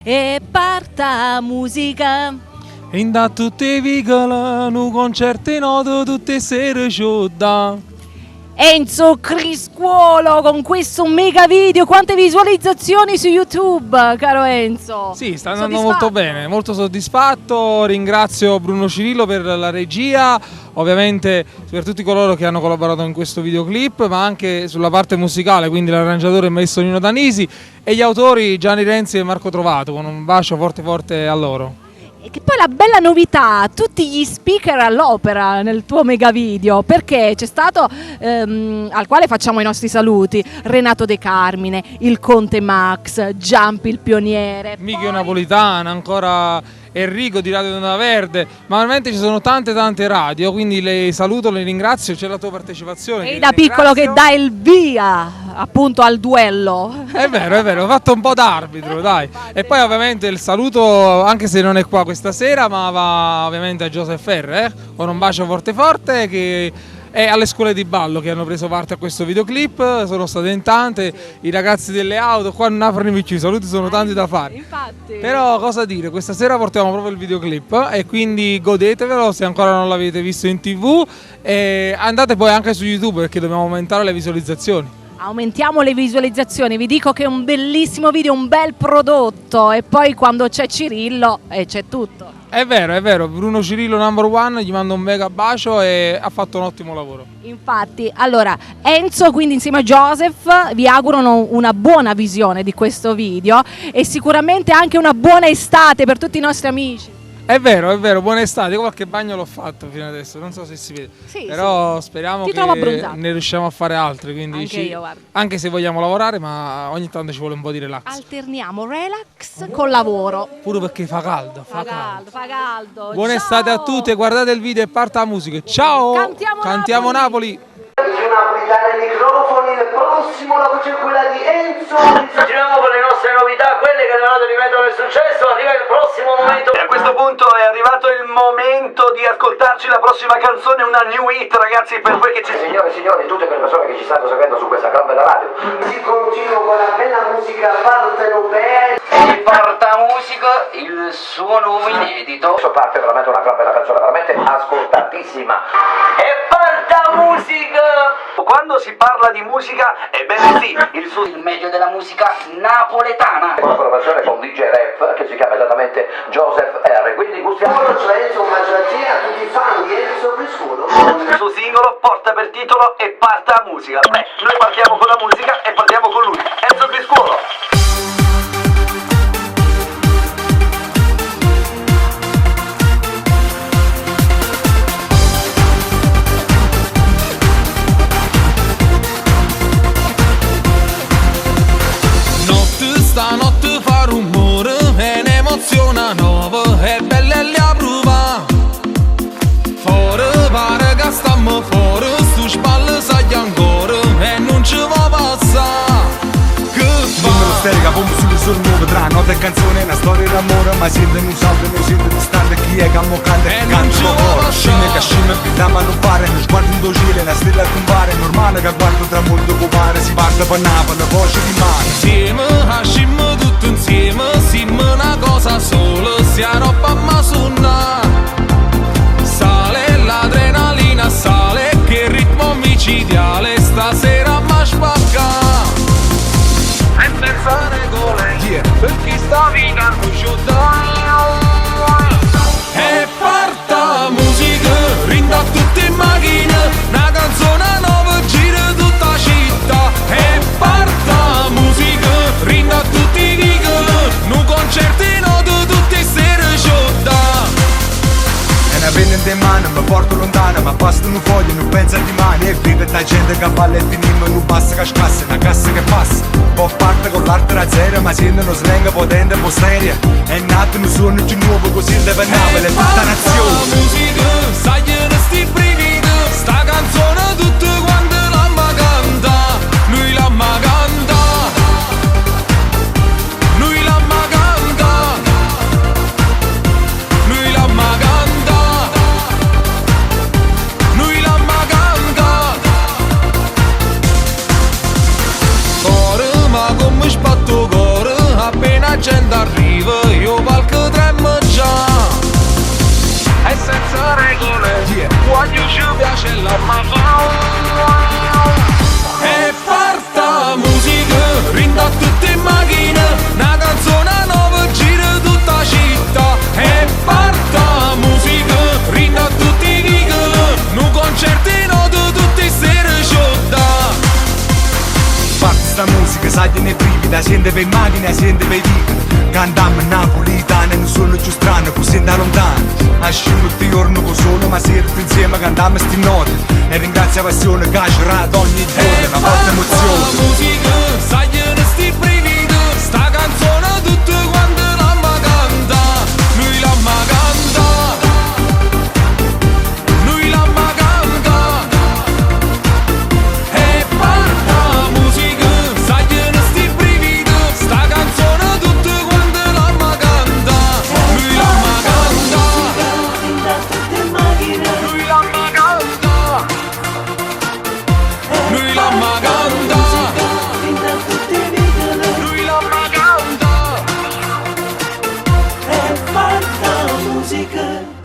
E parta musica. In da tutte i vicoli, un concerto noto tutte le sere ciudda. Enzo Criscuolo con questo mega video, quante visualizzazioni su YouTube, caro Enzo? Sì, sta andando molto bene, molto soddisfatto, ringrazio Bruno Cirillo per la regia, ovviamente per tutti coloro che hanno collaborato in questo videoclip, ma anche sulla parte musicale, quindi l'arrangiatore è maestro Nino Danisi e gli autori Gianni Renzi e Marco Trovato, con un bacio forte forte a loro. E che poi la bella novità, tutti gli speaker all'opera nel tuo mega video, perché c'è stato, al quale facciamo i nostri saluti, Renato De Carmine, il Conte Max, Giampi il Pioniere. Michio Napolitana, ancora Enrico di Radio Onda Verde, ma veramente ci sono tante radio, quindi le saluto, le ringrazio, c'è la tua partecipazione. E da piccolo che dai il via appunto al duello. È vero, ho fatto un po' d'arbitro, dai. E poi ovviamente il saluto, anche se non è qua questa sera, ma va ovviamente a Joseph Ferrer, con un bacio forte forte, che è alle scuole di ballo che hanno preso parte a questo videoclip, sono state in tante, i ragazzi delle auto, qua a Napoli i saluti sono tanti da fare. Infatti. Però cosa dire, questa sera portiamo proprio il videoclip e quindi godetevelo se ancora non l'avete visto in TV e andate poi anche su YouTube perché dobbiamo aumentare le visualizzazioni. Aumentiamo le visualizzazioni, vi dico che è un bellissimo video, un bel prodotto e poi quando c'è Cirillo c'è tutto. È vero, Bruno Cirillo number one, gli mando un mega bacio e ha fatto un ottimo lavoro. Infatti, allora Enzo quindi insieme a Joseph vi augurano una buona visione di questo video e sicuramente anche una buona estate per tutti i nostri amici. È vero, buona estate, qualche bagno l'ho fatto fino adesso, non so se si vede, sì, però sì. Speriamo Ti che ne riusciamo a fare altri, quindi anche se vogliamo lavorare, ma ogni tanto ci vuole un po' di relax. Alterniamo relax con lavoro. Pure perché fa caldo. Fa caldo. Buona estate a tutti, guardate il video e parta la musica. Ciao! Cantiamo Napoli. Napolitana ai microfoni, il prossimo la voce è quella di Enzo. Continuiamo con le nostre novità, quelle che hanno rimettono il successo, arriva il prossimo momento. E a questo punto è arrivato il momento di ascoltarci la prossima canzone, una new hit ragazzi, per voi che ci... Signore e signori, tutte quelle persone che ci stanno seguendo su questa gran bella radio. Si continua con la bella musica partenopea. E parta musica, il suo nome inedito. Adesso parte veramente una gran bella canzone, veramente ascoltatissima. E parta musica! Quando si parla di musica, ebbene sì, il meglio della musica napoletana. una collaborazione con DJ Rap che si chiama esattamente Joseph R. Quindi gustiamo Enzo Maggiorazzina, a tutti i fan di Enzo Criscuolo. Il suo singolo porta per titolo E parta musica. Beh, noi partiamo con la musica e partiamo con lui, Enzo Criscuolo. Stanotte fa rumore e ne emoziona nuova e bella e la prova. Fuori pare che stiamo fuori, su spalle sai ancora e non ci va passare. Che Numero sterica, bomba sulle sole nuove tra notte e canzone, una storia d'amore, ma siete in un salto, noi siete distante, chi è che mo canta e canta ora. Scime che scime, da ma non fare, non sguardo in docile, una stella a compare, normale che guardo tra molto copare, si parte per Napoli, voce di mare. insieme, ascimmo tutto insieme, siamo una cosa sola, sia roba ma suona. Sale l'adrenalina, sale che ritmo micidiale, stasera ma spacca. E senza regole, per chi sta vita non ci e parta musica, rinda a tutte in macchina, una canzone nuova gira tutta la città. E parta musica, rinda a tutti i vicoli, un concerto noto tutte le sere città. E una penna in mano, mi porto lontano, ma basta un foglio, non pensa di mani. E vive da gente che balla e finimmo, non basta che scassa, una cassa che passa. Poi parte con l'arte da zero, ma sente uno slang potente e po' seria. È nato un suono più nuovo, così deve Napoli, è tutta nazione. La musica, sai che sti brividi, sta canzone tutte quante l'amma canta, lui l'amma canta, lui l'amma canta, lui l'amma canta, lui l'amma canta. Cuore, ma come sbatto cuore, appena gente arriva quando ci piace la e parta musica, rinda tutte in macchina, una canzone nuova gira tutta la città. E parta musica, rinda tutti i gig, un concerto noto tutte le sere sciolta. Parte sta musica, sai ne brivida, sente per macchina, sente per vita. Cantammo napolitana, non sono più strano, così da lontano. Asciamo tutti i giorni con solo, ma sera insieme cantammo sti note. E ringrazia passione che ha girato ogni giorno, una forte emozione. Musica, sai ne sti brividi, sta canzone tutte quante l'amma canta. Lui l'amma canta, lui l'amma canta. E parta musica, sai ne sti brividi, sta canzone tutte quante l'amma canta. Lui l'amma canta, lui l'amma canta, lui l'amma canta, lui l'amma canta. E parta musica.